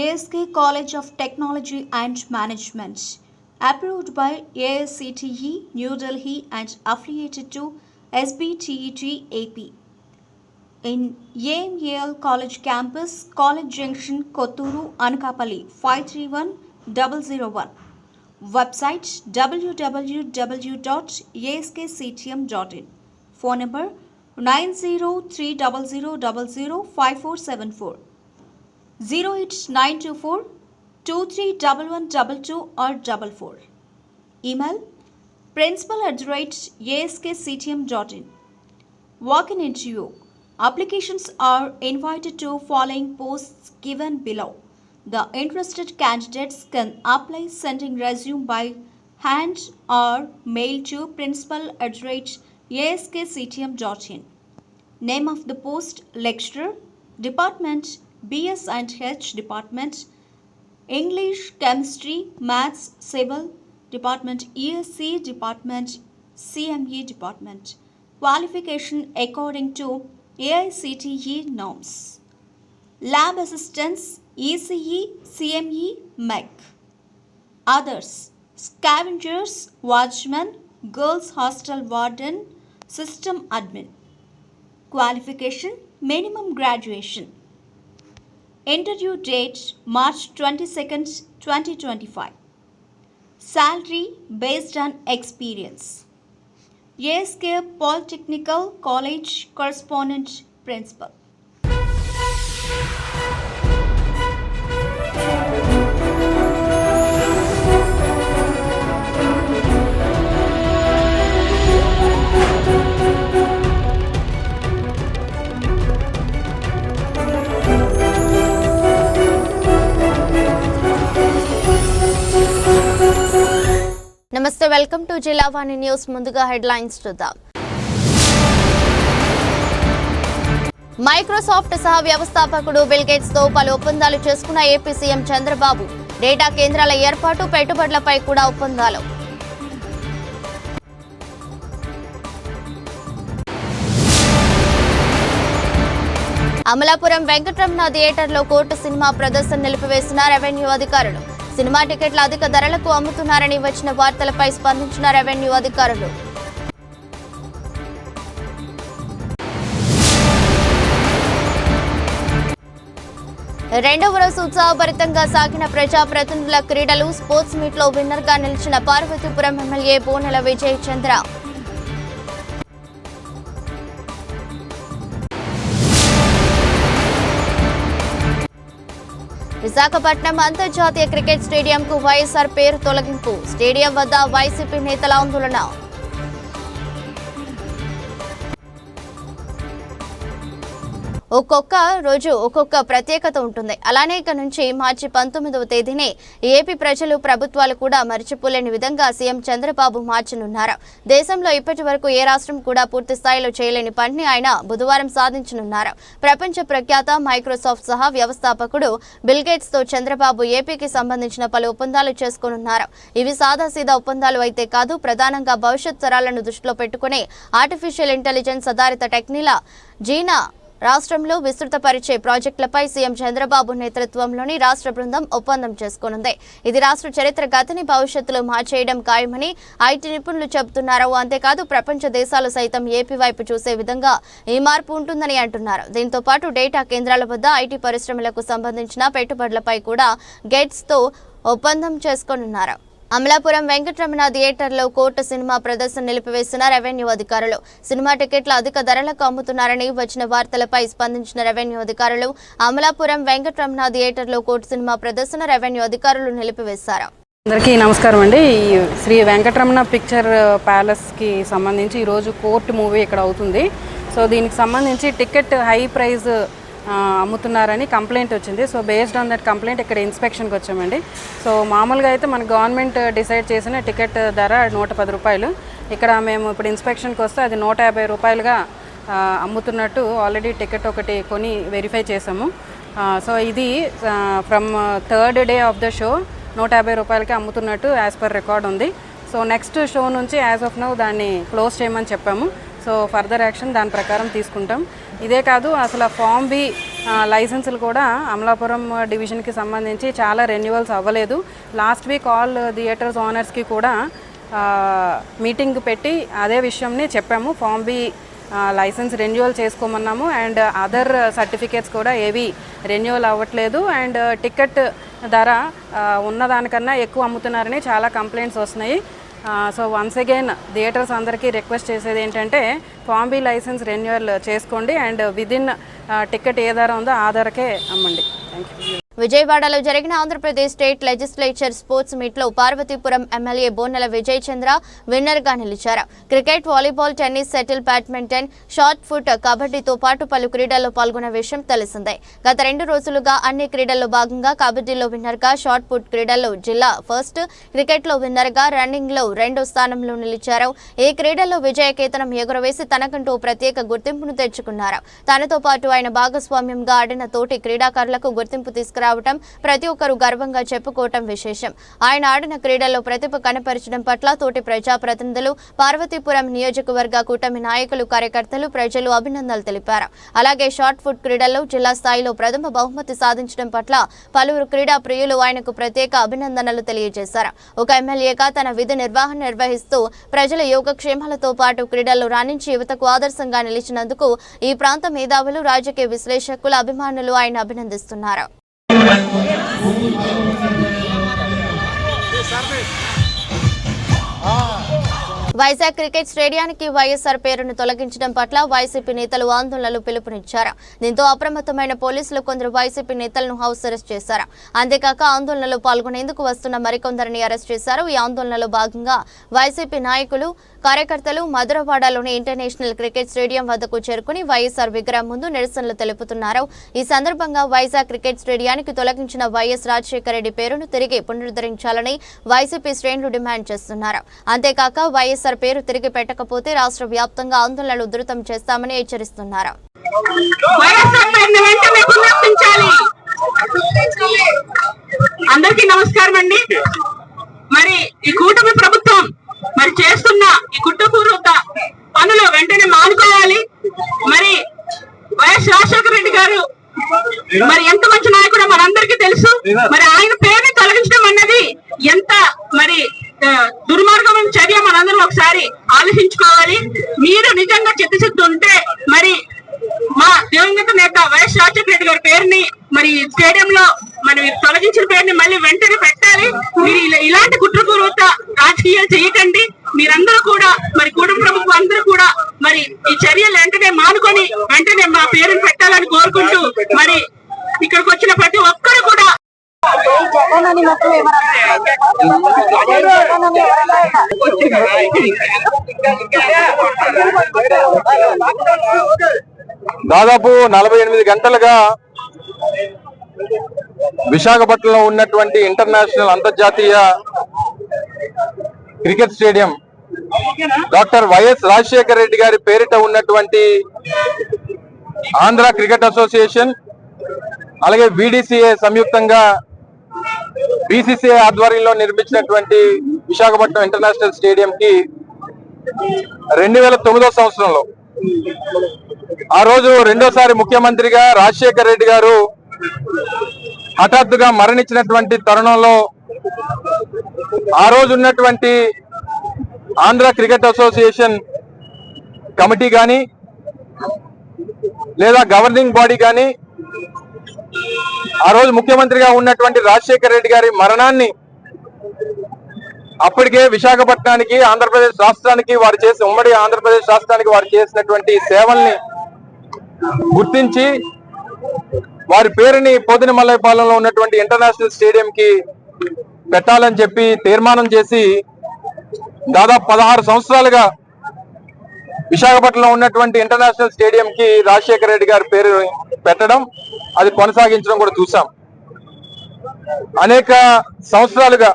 ASK College of Technology and Management, approved by AICTE New Delhi and affiliated to SBTET AP. In AMAL College Campus, College Junction, Kotturu, Anakapalli 531001. Website www.askctm.in. Phone number 9030005474. 08924 231122 or 44. Email principal@askctm.in. Walk-in interview. Applications are invited to following posts given below. The interested candidates can apply sending resume by hand or mail to principal@askctm.in. Name of the post: lecturer, department BS and H department, English, Chemistry, Maths, Civil department, ESC department, CME department. Qualification according to AICTE norms. Lab assistants, ECE, CME, MEC. Others: scavengers, watchman, girls hostel warden, system admin. Qualification: minimum graduation. Interview date: March 22nd, 2025. Salary based on experience. ASK Polytechnical College Correspondent Principal. నమస్తే, welcome to Jillavani news. ముందుగా headlines చూద్దాం. Microsoft సహా వ్యవస్థాపకుడు bill gates తో పలు ఒప్పందాలు చేసుకున్న AP CM Chandrababu. Data కేంద్రాల ఏర్పాటు, పెట్టుబడులపై కూడా ఒప్పందాలు. అమలాపురం వెంకటరమణ థియేటర్లో కోర్టు సినిమా ప్రదర్శన నిలిపివేసిన రెవెన్యూ అధికారులు. సినిమా టికెట్ల అధిక ధరలకు అమ్ముతున్నారని వచ్చిన వార్తలపై స్పందించిన రెవెన్యూ అధికారులు. రెండవ రోజు ఉత్సాహభరితంగా సాగిన ప్రజాప్రతినిధుల క్రీడలు. స్పోర్ట్స్ మీట్ లో విన్నర్ గా నిలిచిన పార్వతీపురం ఎమ్మెల్యే బోనెల విజయ్ చంద్ర. విశాఖపట్నం అంతర్జాతీయ క్రికెట్ స్టేడియంకు వైఎస్ఆర్ పేరు తొలగింపు. స్టేడియం వద్ద వైసీపీ నేతల ఆందోళన. ఒక్కొక్క రోజు ఒక్కొక్క ప్రత్యేకత ఉంటుంది. అలానే ఇక నుంచి మార్చి 19వ తేదీనే ఏపీ ప్రజలు, ప్రభుత్వాలు కూడా మర్చిపోలేని విధంగా సీఎం చంద్రబాబు మార్చనున్నారు. దేశంలో ఇప్పటి వరకు ఏ రాష్ట్రం కూడా పూర్తి స్థాయిలో చేయలేని పనిని ఆయన బుధవారం సాధించనున్నారు. ప్రపంచ ప్రఖ్యాత మైక్రోసాఫ్ట్ సహా వ్యవస్థాపకుడు బిల్ గేట్స్ తో చంద్రబాబు ఏపీకి సంబంధించిన పలు ఒప్పందాలు చేసుకోనున్నారు. ఇవి సాదాసీదా ఒప్పందాలు అయితే కాదు. ప్రధానంగా భవిష్యత్ తరాలను దృష్టిలో పెట్టుకుని ఆర్టిఫిషియల్ ఇంటెలిజెన్స్ ఆధారిత టెక్నిలా జీనా రాష్ట్రంలో విస్తృతపరిచే ప్రాజెక్టులపై సీఎం చంద్రబాబు నేతృత్వంలోని రాష్ట్ర బృందం ఒప్పందం చేసుకోనుంది. ఇది రాష్ట్ర చరిత్ర గతిని భవిష్యత్తులో మార్చేయడం ఖాయమని ఐటీ నిపుణులు చెబుతున్నారు. అంతేకాదు, ప్రపంచ దేశాలు సైతం ఏపీ వైపు చూసే విధంగా ఈ మార్పు ఉంటుందని అంటున్నారు. దీంతో పాటు డేటా కేంద్రాల వద్ద ఐటీ పరిశ్రమలకు సంబంధించిన పెట్టుబడులపై కూడా గేట్స్ తో ఒప్పందం చేసుకోనున్నారు. అమలాపురం వెంకటరమణ థియేటర్లో కోర్టు సినిమా ప్రదర్శన నిలిపివేసిన రెవెన్యూ అధికారులు. సినిమా టికెట్ల అధిక ధరలకు అమ్ముతున్నారని వచ్చిన వార్తలపై స్పందించిన రెవెన్యూ అధికారులు అమలాపురం వెంకటరమణ థియేటర్లో కోర్టు సినిమా ప్రదర్శన రెవెన్యూ అధికారులు నిలిపివేశారు. అందరికీ నమస్కారం అండి. శ్రీ వెంకటరమణ పిక్చర్ ప్యాలెస్కి సంబంధించి ఈరోజు కోర్టు మూవీ ఇక్కడ అవుతుంది. సో దీనికి సంబంధించి టికెట్ హై ప్రైస్ అమ్ముతున్నారని కంప్లైంట్ వచ్చింది. So based on that complaint ఇక్కడ ఇన్స్పెక్షన్కి వచ్చామండి. సో మామూలుగా అయితే మన గవర్నమెంట్ డిసైడ్ చేసిన టికెట్ ధర 110 రూపాయలు. ఇక్కడ మేము ఇప్పుడు ఇన్స్పెక్షన్కి వస్తే అది 150 రూపాయలుగా అమ్ముతున్నట్టు ఆల్రెడీ టికెట్ ఒకటి కొని వెరిఫై చేసాము. సో ఇది from third day of the show 150 రూపాయలకి అమ్ముతున్నట్టు యాజ్ పర్ రికార్డ్ ఉంది. సో నెక్స్ట్ షో నుంచి యాజ్ ఆఫ్ నౌ దాన్ని క్లోజ్ చేయమని చెప్పాము. సో ఫర్దర్ యాక్షన్ దాని ప్రకారం తీసుకుంటాం. ఇదే కాదు, అసలు ఫామ్ బి లైసెన్సులు కూడా అమలాపురం డివిజన్కి సంబంధించి చాలా రెన్యువల్స్ అవ్వలేదు. లాస్ట్ వీక్ ఆల్ థియేటర్స్ ఓనర్స్కి కూడా మీటింగ్ పెట్టి అదే విషయంని చెప్పాము. ఫామ్ బి లైసెన్స్ రెన్యువల్ చేసుకోమన్నాము. అండ్ అదర్ సర్టిఫికేట్స్ కూడా ఏవి రెన్యువల్ అవ్వట్లేదు. అండ్ టికెట్ ధర ఉన్నదానికన్నా ఎక్కువ అమ్ముతున్నారని చాలా కంప్లైంట్స్ వస్తున్నాయి. సో వన్స్ అగైన్ థియేటర్స్ అందరికీ రిక్వెస్ట్ చేసేది ఏంటంటే ఫామ్ బి లైసెన్స్ రెన్యువల్ చేసుకోండి అండ్ విదిన్ టికెట్ ఏ ధర ఉందో ఆ ధరకే అమ్మండి. Thank you. విజయవాడలో జరిగిన ఆంధ్రప్రదేశ్ స్టేట్ లెజిస్లేచర్ స్పోర్ట్స్ మీట్లో పార్వతీపురం ఎమ్మెల్యే బోన్నెల విజయ్ చంద్ర విన్నర్గా నిలిచారు. Cricket, volleyball, tennis, shuttle, badminton, shot put, కబడ్డీతో పాటు పలు క్రీడల్లో పాల్గొన్న విషయం తెలిసిందే. గత 2 రోజులుగా అన్ని క్రీడల్లో భాగంగా కబడ్డీలో విన్నర్గా, షార్ట్ ఫుట్ క్రీడల్లో జిల్లా ఫస్ట్, క్రికెట్లో విన్నర్గా, రన్నింగ్లో 2వ స్థానంలో నిలిచారు. ఈ క్రీడల్లో విజయకేతనం ఎగురవేసి తనకంటూ ప్రత్యేక గుర్తింపును తెచ్చుకున్నారు. తనతో పాటు ఆయన భాగస్వామ్యంగా ఆడిన తోటి క్రీడాకారులకు గుర్తింపు తీసుకురావడం ప్రతి ఒక్కరూ గర్వంగా చెప్పుకోవటం విశేషం. ఆయన ఆడిన క్రీడల్లో ప్రతిభ కనపరచడం పట్ల తోటి ప్రజాప్రతినిధులు, పార్వతీపురం నియోజకవర్గ కూటమి నాయకులు, కార్యకర్తలు, ప్రజలు అభినందనలు తెలిపారు. అలాగే షార్ట్ ఫుట్ క్రీడల్లో జిల్లా స్థాయిలో ప్రథమ బహుమతి సాధించడం పట్ల పలువురు క్రీడా ప్రియులు ఆయనకు ప్రత్యేక అభినందనలు తెలియజేశారు. ఒక ఎమ్మెల్యేగా తన విధి నిర్వహణ నిర్వహిస్తూ ప్రజల యోగక్షేమాలతో పాటు క్రీడల్లో రాణించి యువతకు ఆదర్శంగా నిలిచినందుకు ఈ ప్రాంత మేధావులు, రాజకీయ విశ్లేషకులు, అభిమానులు ఆయన అభినందిస్తున్నారు. వైజాగ్ క్రికెట్ స్టేడియానికి వైఎస్ఆర్ పేరును తొలగించడం పట్ల వైసీపీ నేతలు ఆందోళనలు పిలుపునిచ్చారు. దీంతో అప్రమత్తమైన పోలీసులు కొందరు వైసీపీ నేతలను హౌస్ అరెస్ట్ చేశారు. అంతేకాక ఆందోళనలో పాల్గొనేందుకు వస్తున్న మరికొందరిని అరెస్ట్ చేశారు. ఈ ఆందోళనలో భాగంగా వైసీపీ నాయకులు, కార్యకర్తలు మధురవాడలోని ఇంటర్నేషనల్ క్రికెట్ స్టేడియం వద్దకు చేరుకుని వైఎస్ఆర్ విగ్రహం ముందు నిరసనలు తెలుపుతున్నారు. ఈ సందర్భంగా వైజాగ్ క్రికెట్ స్టేడియానికి తొలగించిన వైఎస్ రాజశేఖర రెడ్డి పేరును తిరిగి పునరుద్ధరించాలని వైసీపీ శ్రేణులు డిమాండ్ చేస్తున్నారు. అంతేకాక వైఎస్ఆర్ పేరు తిరిగి పెట్టకపోతే రాష్ట్ర వ్యాప్తంగా ఆందోళనలు ఉధృతం చేస్తామని హెచ్చరిస్తున్నారు. అందరికీ నమస్కారం అండి. మరి ఈ కూటమి ప్రభుత్వం మరి చేస్తున్న ఈ కుట్రపూర్వక పనులు వెంటనే మానుకోవాలి. మరి వైఎస్ రాజశేఖర రెడ్డి గారు మరి ఎంత మంచి నాయకుడో మనందరికీ తెలుసు. మరి ఆయన పేరుని తొలగించడం అన్నది ఎంత మరి దుర్మార్గమైన చర్య మనందరం ఒకసారి ఆలోచించుకోవాలి. మీరు నిజంగా చిత్తశుద్ధి ఉంటే మరి మా దివంగత నేత వైఎస్ రాజశేఖర రెడ్డి గారి పేరుని మరి స్టేడియంలో మరి తొలగించిన పేరుని మళ్ళీ వెంటనే పెట్టాలి. మీరు ఇలాంటి కుట్రపూర్వక రాజకీయాలు చేయకండి. మీరందరూ కూడా మరి కూటమి ప్రభుత్వం అందరూ కూడా మరి ఈ చర్యలు వెంటనే మానుకొని వెంటనే మా పేరుని పెట్టాలని కోరుకుంటూ మరి ఇక్కడికి వచ్చిన ప్రతి ఒక్కరు కూడా దాదాపు 48 గంటలుగా విశాఖపట్నంలో ఉన్నటువంటి ఇంటర్నేషనల్ అంతర్జాతీయ cricket stadium doctor YS Rajasekhara Reddy గారి పేరిట ఉన్నటువంటి ఆంధ్ర క్రికెట్ అసోసియేషన్ అలాగే BDCA సంయుక్తంగా BCCI ఆధ్వర్యంలో నిర్మించినటువంటి విశాఖపట్నం ఇంటర్నేషనల్ స్టేడియం కి 2009వ సంవత్సరంలో ఆ రోజు రెండోసారి ముఖ్యమంత్రిగా రాజశేఖర రెడ్డి గారు హఠాత్తుగా మరణించినటువంటి తరుణంలో ఆ రోజు ఉన్నటువంటి ఆంధ్ర క్రికెట్ అసోసియేషన్ కమిటీ కానీ లేదా గవర్నింగ్ బాడీ కానీ ఆ రోజు ముఖ్యమంత్రిగా ఉన్నటువంటి రాజశేఖర రెడ్డి గారి మరణాన్ని అప్పటికే విశాఖపట్నానికి, ఆంధ్రప్రదేశ్ రాష్ట్రానికి వారు చేసి ఉమ్మడి ఆంధ్రప్రదేశ్ రాష్ట్రానికి వారు చేసినటువంటి సేవల్ని గుర్తించి వారి పేరుని పోతినమల్లైపాలెంలో ఉన్నటువంటి ఇంటర్నేషనల్ స్టేడియం కి పెట్టాలని చెప్పి తీర్మానం చేసి దాదాపు 16 సంవత్సరాలుగా విశాఖపట్నంలో ఉన్నటువంటి ఇంటర్నేషనల్ స్టేడియం కి రాజశేఖర రెడ్డి గారి పేరు పెట్టడం, అది కొనసాగించడం కూడా చూసాం. అనేక సంవత్సరాలుగా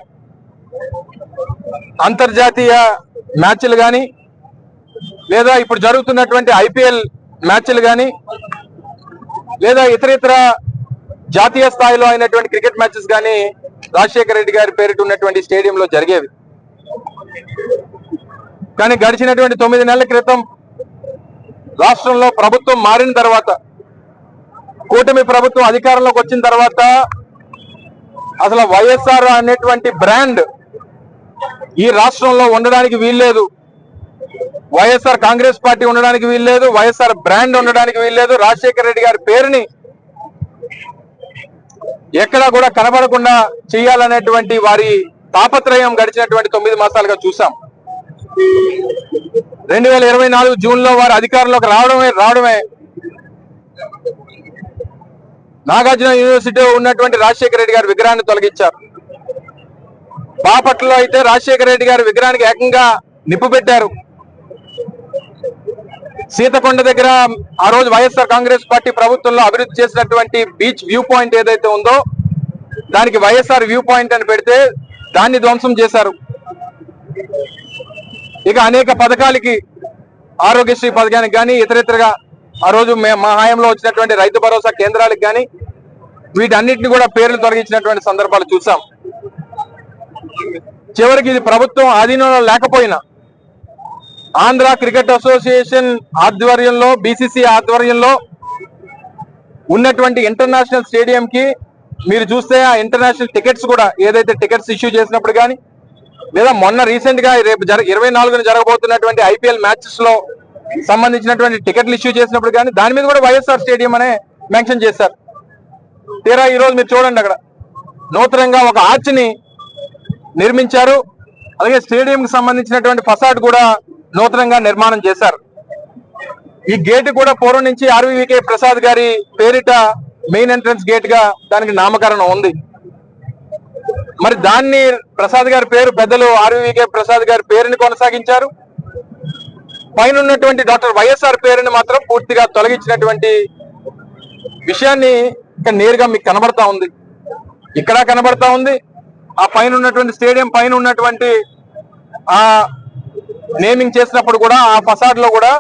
అంతర్జాతీయ మ్యాచ్లు కానీ లేదా ఇప్పుడు జరుగుతున్నటువంటి IPL మ్యాచ్లు కానీ లేదా ఇతర జాతీయ స్థాయిలో అయినటువంటి క్రికెట్ మ్యాచెస్ కానీ రాజశేఖర రెడ్డి గారి పేరిట ఉన్నటువంటి స్టేడియంలో జరిగేవి. కానీ గడిచినటువంటి 9 నెలల క్రితం రాష్ట్రంలో ప్రభుత్వం మారిన తర్వాత కూటమి ప్రభుత్వం అధికారంలోకి వచ్చిన తర్వాత అసలు వైఎస్ఆర్ అనేటువంటి బ్రాండ్ ఈ రాష్ట్రంలో ఉండడానికి వీల్లేదు. వైఎస్ఆర్ కాంగ్రెస్ పార్టీ ఉండడానికి వీల్లేదు, వైఎస్ఆర్ బ్రాండ్ ఉండడానికి వీల్లేదు. రాజశేఖర రెడ్డి గారి పేరుని ఎక్కడా కూడా కనబడకుండా చేయాలనేటువంటి వారి తాపత్రయం గడిచినటువంటి 9 మాసాలుగా చూసాం. 2024 జూన్లో వారు అధికారంలోకి రావడమే నాగార్జున యూనివర్సిటీలో ఉన్నటువంటి రాజశేఖర రెడ్డి గారి విగ్రహాన్ని తొలగించారు. బాపట్లలో అయితే రాజశేఖర రెడ్డి గారి విగ్రహానికి ఏకంగా నిప్పు పెట్టారు. సీతకొండ దగ్గర ఆ రోజు వైఎస్ఆర్ కాంగ్రెస్ పార్టీ ప్రభుత్వంలో అభివృద్ధి చేసినటువంటి బీచ్ వ్యూ పాయింట్ ఏదైతే ఉందో దానికి వైఎస్ఆర్ వ్యూ పాయింట్ అని పెడితే దాన్ని ధ్వంసం చేశారు. ఇక అనేక పథకాలకి, ఆరోగ్యశ్రీ పథకానికి కానీ ఇతరితరగా ఆ రోజు మా హయాంలో వచ్చినటువంటి రైతు భరోసా కేంద్రాలకు కానీ వీటన్నిటిని కూడా పేర్లు తొలగించినటువంటి సందర్భాలు చూసాం. చివరికి ఇది ప్రభుత్వం ఆధీనంలో లేకపోయినా ఆంధ్ర క్రికెట్ అసోసియేషన్ ఆధ్వర్యంలో, బీసీసీ ఆధ్వర్యంలో ఉన్నటువంటి ఇంటర్నేషనల్ స్టేడియం కి మీరు చూస్తే ఆ ఇంటర్నేషనల్ టికెట్స్ కూడా ఏదైతే టికెట్స్ ఇష్యూ చేసినప్పుడు కానీ లేదా మొన్న రీసెంట్ గా రేపు 24న జరగబోతున్నటువంటి ఐపీఎల్ మ్యాచెస్ లో సంబంధించినటువంటి టికెట్లు ఇష్యూ చేసినప్పుడు కానీ దాని మీద కూడా వైఎస్ఆర్ స్టేడియం అనే మెన్షన్ చేశారు. తీరా ఈ రోజు మీరు చూడండి, అక్కడ నూతనంగా ఒక ఆర్చ్ ని నిర్మించారు. అలాగే స్టేడియం కి సంబంధించినటువంటి ఫసాడ్ కూడా నూతనంగా నిర్మాణం చేశారు. ఈ గేట్ కూడా పూర్వం నుంచి ఆర్వీవీకే ప్రసాద్ గారి పేరిట మెయిన్ ఎంట్రన్స్ గేట్ గా దానికి నామకరణం ఉంది. మరి దాన్ని ప్రసాద్ గారి పేరు పెద్దలు ఆర్వీవీకే ప్రసాద్ గారి పేరుని కొనసాగించారు. పైన ఉన్నటువంటి డాక్టర్ వైఎస్ఆర్ పేరుని మాత్రం పూర్తిగా తొలగించినటువంటి విషయాన్ని ఇక్కడ నేరుగా మీకు కనబడతా ఉంది, ఇక్కడ కనబడతా ఉంది. ఆ పైన ఉన్నటువంటి స్టేడియం పైన ఉన్నటువంటి ఆ నేమింగ్ చేసినప్పుడు కూడా ఆ ఫసాడ్ లో కూడా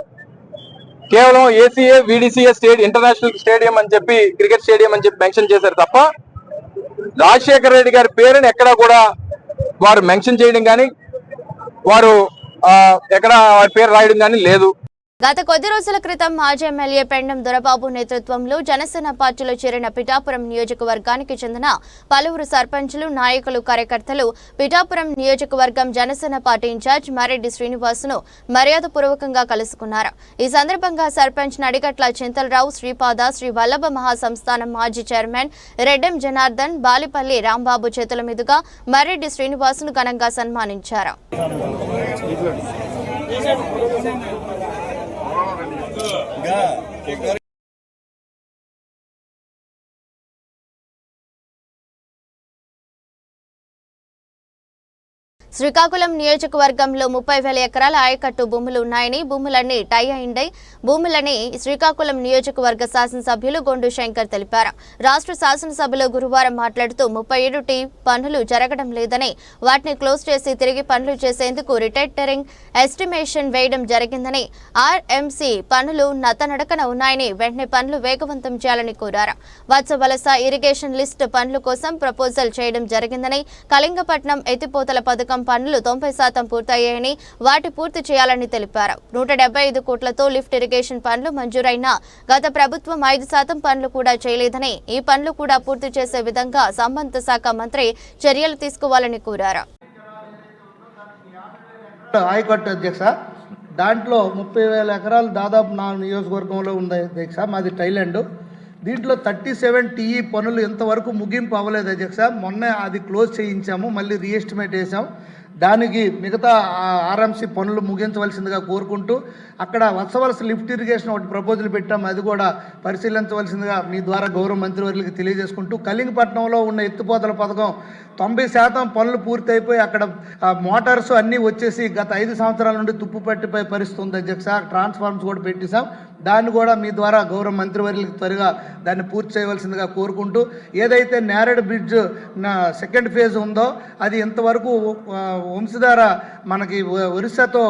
కేవలం ఏసీఏ వీడీసీఏ ఇంటర్నేషనల్ స్టేడియం అని చెప్పి, క్రికెట్ స్టేడియం అని చెప్పి మెన్షన్ చేశారు తప్ప రాజశేఖర రెడ్డి గారి పేరుని ఎక్కడా కూడా వారు మెన్షన్ చేయడం కానీ వారు ఎక్కడ వారి పేరు రాయడం కానీ లేదు. గత కొద్ది రోజుల క్రితం మాజీ ఎమ్మెల్యే పెండం దొరబాబు నేతృత్వంలో జనసేన పార్టీలో చేరిన పిఠాపురం నియోజకవర్గానికి చెందిన పలువురు సర్పంచులు, నాయకులు, కార్యకర్తలు పిఠాపురం నియోజకవర్గం జనసేన పార్టీ ఇన్ఛార్జ్ మరెడ్డి శ్రీనివాసును మర్యాదపూర్వకంగా కలుసుకున్నారు. ఈ సందర్భంగా సర్పంచ్ నడిగట్ల చింతలరావు, శ్రీపాద, శ్రీ వల్లభ మహాసంస్థానం మాజీ చైర్మన్ రెడ్డెం జనార్దన్, బాలిపల్లి రాంబాబు చేతుల మీదుగా మరెడ్డి శ్రీనివాసును ఘనంగా సన్మానించారు. శ్రీకాకుళం నియోజకవర్గంలో 30,000 ఎకరాల ఆయకట్టు భూములు ఉన్నాయని, భూములన్నీ టై అయిండై భూములని శ్రీకాకుళం నియోజకవర్గ శాసనసభ్యులు గొండు శంకర్ తెలిపారు. రాష్ట్ర శాసనసభలో గురువారం మాట్లాడుతూ 37 టీ పనులు జరగడం లేదని, వాటిని క్లోజ్ చేసి తిరిగి పనులు చేసేందుకు రిటైరింగ్ ఎస్టిమేషన్ వేయడం జరిగిందని, ఆర్ఎంసీ పనులు నత్తనడకన ఉన్నాయని, వెంటనే పనులు వేగవంతం చేయాలని కోరారు. వత్సవలస ఇరిగేషన్ లిస్ట్ పనుల కోసం ప్రపోజల్ చేయడం జరిగిందని, కళింగపట్నం ఎత్తిపోతల పథకం పనులు 90% పూర్తయ్యాయని, వాటి పూర్తి చేయాలని తెలిపారు. 175 కోట్లతో లిఫ్ట్ ఇరిగేషన్ పనులు మంజూరైన గత ప్రభుత్వం 5% పనులు కూడా చేయలేదని, ఈ పనులు కూడా పూర్తి చేసే విధంగా సంబంధిత శాఖ మంత్రి చర్యలు తీసుకోవాలని కోరారు. ఆయకట్టు అధ్యక్ష, దాంట్లో 30,000 ఎకరాలు దాదాపు నా నియోజకవర్గంలో ఉంది అధ్యక్ష. మాది థైలాండ్. దీంట్లో 37 టీఈ పనులు ఇంతవరకు ముగింపు అవ్వలేదు అధ్యక్ష. మొన్న అది క్లోజ్ చేయించాము, మళ్ళీ రీఎస్టిమేట్ చేసాం. దానికి మిగతా ఆర్ఎంసీ పనులు ముగించవలసిందిగా కోరుకుంటూ అక్కడ వత్సవలస లిఫ్ట్ ఇరిగేషన్ ఒకటి ప్రపోజల్ పెట్టాము, అది కూడా పరిశీలించవలసిందిగా మీ ద్వారా గౌరవ మంత్రివర్యులకు తెలియజేసుకుంటూ, కళింగపట్నంలో ఉన్న ఎత్తిపోతల పథకం 90% పనులు పూర్తి అయిపోయి అక్కడ మోటార్స్ అన్నీ వచ్చేసి గత 5 సంవత్సరాల నుండి తుప్పు పట్టిపోయే పరిస్థితి ఉంది అధ్యక్ష. ట్రాన్స్ఫార్మర్స్ కూడా పెట్టేశాం, దాన్ని కూడా మీ ద్వారా గౌరవ మంత్రివర్యులకు త్వరగా దాన్ని పూర్తి చేయవలసిందిగా కోరుకుంటూ, ఏదైతే నేరేడ్ బ్రిడ్జ్ సెకండ్ ఫేజ్ ఉందో అది ఇంతవరకు వంశధార మనకి ఒరిస్సాతో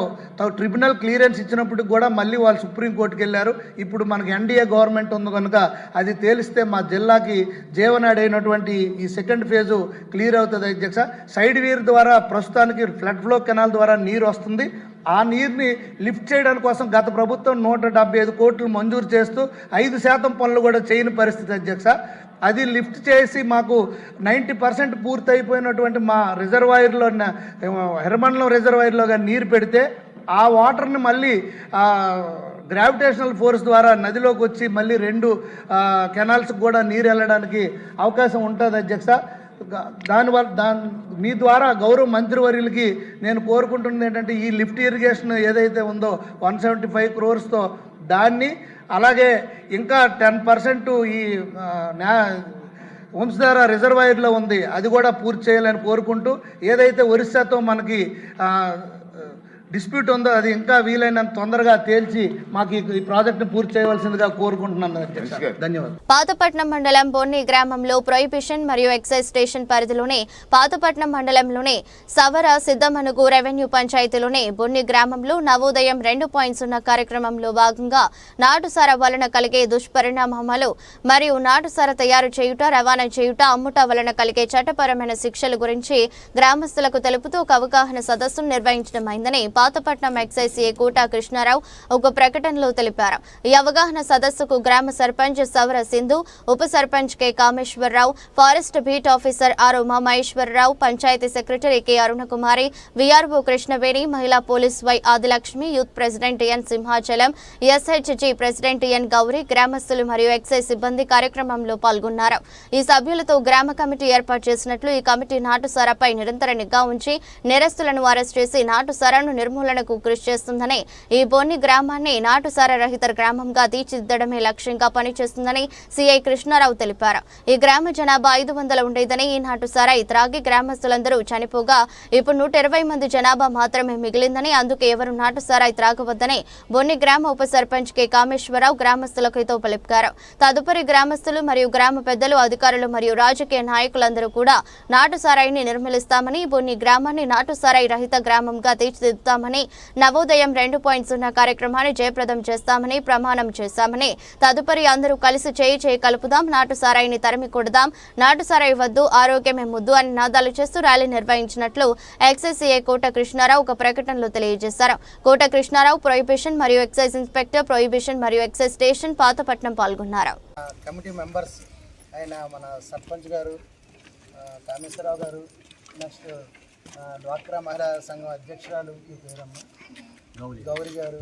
ట్రిబ్యునల్ క్లియరెన్స్ ఇచ్చినప్పటికి కూడా మళ్ళీ వాళ్ళు సుప్రీంకోర్టుకి వెళ్ళారు. ఇప్పుడు మనకి ఎన్డీఏ గవర్నమెంట్ ఉంది కనుక అది తేలిస్తే మా జిల్లాకి జీవనాడి అయినటువంటి ఈ సెకండ్ ఫేజు క్లియర్ అవుతుంది అధ్యక్ష. సైడ్ వీర్ ద్వారా ప్రస్తుతానికి ఫ్లడ్ ఫ్లో కెనాల్ ద్వారా నీరు వస్తుంది. ఆ నీరుని లిఫ్ట్ చేయడానికి కోసం గత ప్రభుత్వం 175 కోట్లు మంజూరు చేస్తూ 5% పనులు కూడా చేయని పరిస్థితి అధ్యక్ష. అది లిఫ్ట్ చేసి మాకు 90% పూర్తి అయిపోయినటువంటి మా రిజర్వాయర్లో ఎర్రమండలం రిజర్వాయర్లో కానీ నీరు పెడితే ఆ వాటర్ని మళ్ళీ గ్రావిటేషనల్ ఫోర్స్ ద్వారా నదిలోకి వచ్చి మళ్ళీ 2 కెనాల్స్కి కూడా నీరు వెళ్ళడానికి అవకాశం ఉంటుంది అధ్యక్ష. మీ ద్వారా గౌరవ మంత్రివర్యులకి నేను కోరుకుంటున్నది ఏంటంటే ఈ లిఫ్ట్ ఇరిగేషన్ ఏదైతే ఉందో 175 crores దాన్ని అలాగే ఇంకా 10% ఈ వంశధార రిజర్వాయర్లో ఉంది అది కూడా పూర్తి చేయాలని కోరుకుంటూ, ఏదైతే ఒరిస్సాతో మనకి డిస్ప్యూట్ ఉందో అది ఇంకా వీలైనంత తొందరగా తేల్చి మాకు ఈ ప్రాజెక్ట్ని పూర్తి చేయవలసిందిగా కోరుకుంటున్నాను అధ్యక్ష. ధన్యవాదాలు. పాతపట్నం మండలం బొన్ని గ్రామంలో ప్రొహిబిషన్ మరియు ఎక్సైజ్ స్టేషన్ పరిధిలోనే పాతపట్నం మండలంలోని సవర సిద్ధమనుగు రెవెన్యూ పంచాయతీలోని బొన్ని గ్రామంలో నవోదయం 2.0 కార్యక్రమంలో భాగంగా నాటుసార వలన కలిగే దుష్పరిణామాలు మరియు నాటుసార తయారు చేయుట, రవాణా చేయుట, అమ్ముట వలన కలిగే చట్టపరమైన శిక్షల గురించి గ్రామస్తులకు తెలుపుతూ ఒక అవగాహన సదస్సును నిర్వహించడమైందని పాతపట్నం ఎక్సైజ్ సిఐ కోట కృష్ణారావు ఒక ప్రకటనలో తెలిపారు. ఈ అవగాహన సదస్సుకు గ్రామ సర్పంచ్ సవర సింధు, ఉప sarpanch K Kameswararao, forest beat officer R Umamaheswararao, panchayat secretary K Arunakumari, VRO Krishnaveni, మహిళా police Y Adilakshmi, youth president N Simhachalam, SHG president N Gowri, గ్రామస్తులు మరియు ఎక్సైజ్ సిబ్బంది కార్యక్రమంలో పాల్గొన్నారు. ఈ సభ్యులతో గ్రామ కమిటీ ఏర్పాటు చేసినట్లు, ఈ కమిటీ నాటుసారాపై నిరంతర నిఘా ఉంచి నేరస్తులను అరెస్ట్ చేసి నాటుసారాను నిర్మూలనకు కృషి చేస్తుందని, ఈ బొన్ని గ్రామాన్ని నాటుసార రహిత గ్రామంగా తీర్చిదిద్దడమే లక్ష్యంగా పనిచేస్తుందని సిఐ కృష్ణారావు తెలిపారు. ఈ గ్రామ జనాభా 500 ఉండేదని, ఈ నాటుసార త్రాగి గ్రామస్తులందరూ చనిపోగా ఇప్పుడు 120 మంది జనాభా మాత్రమే మిగిలిందని, అందుకే ఎవరు నాటుసారాయి త్రాగవద్దని బొన్ని గ్రామ ఉప సర్పంచ్ కె కామేశ్వరరావు గ్రామస్తులకు హితవు పలికారు. తదుపరి గ్రామస్తులు మరియు గ్రామ పెద్దలు, అధికారులు మరియు రాజకీయ నాయకులందరూ కూడా నాటుసారాయిని నిర్మూలిస్తామని, బొన్ని గ్రామాన్ని నాటుసారాయి రహిత గ్రామంగా తీర్చిదిద్దుతామని, నవోదయం 2.0 కార్యక్రమాన్ని జయప్రదం చేస్తామని ప్రమాణం చేశామని, తదుపరి అందరూ కలిసి చేయి కలుపుదాం, నాటుసారాయిని తరిమి కొడదాం, నాటుసారాయి వద్దు, ఆరోగ్యమే ముద్దు అని నాదాలు చేస్తూ ర్యాలీ నిర్వహించినట్లు ఎక్సైజ్ సిఐ కోట కృష్ణారావు ఒక ప్రకటనలో తెలియజేశారు. కోట కృష్ణారావు ప్రొహిబిషన్ మరియు ఎక్సైజ్ ఇన్స్పెక్టర్, ప్రొహిబిషన్ మరియు ఎక్సైజ్ స్టేషన్ పాతపట్నం పాల్గొన్నారు. కమిటీ మెంబర్స్ అయిన మన సర్పంచ్ గారు, కామేశ్వరరావు గారు, నెక్స్ట్ డ్వాక్రా మహిళా సంఘం అధ్యక్షురాలు మీ పేరమ్మ గౌరీ గారు,